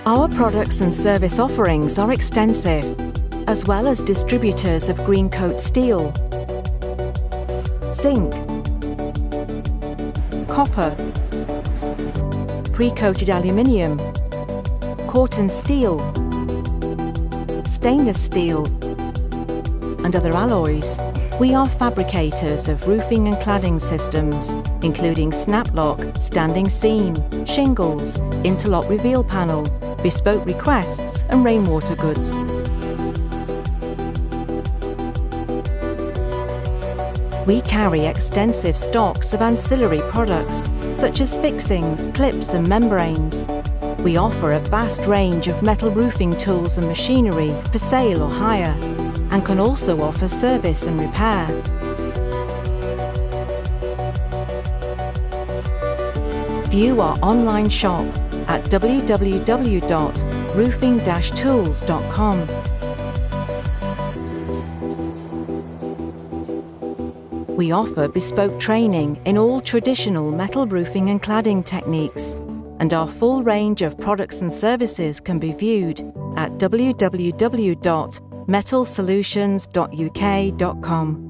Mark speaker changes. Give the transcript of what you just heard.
Speaker 1: Our products and service offerings are extensive, as well as distributors of GreenCoat Steel, zinc, copper, pre-coated aluminium, Cor-Ten steel, stainless steel, and other alloys. We are fabricators of roofing and cladding systems, including snap-lock, standing seam, shingles, interlock reveal panel, bespoke requests, and rainwater goods. We carry extensive stocks of ancillary products, such as fixings, clips, and membranes. We offer a vast range of metal roofing tools and machinery for sale or hire, and can also offer service and repair. View our online shop at www.roofing-tools.com. We offer bespoke training in all traditional metal roofing and cladding techniques, and our full range of products and services can be viewed at www.metalsolutions.uk.com.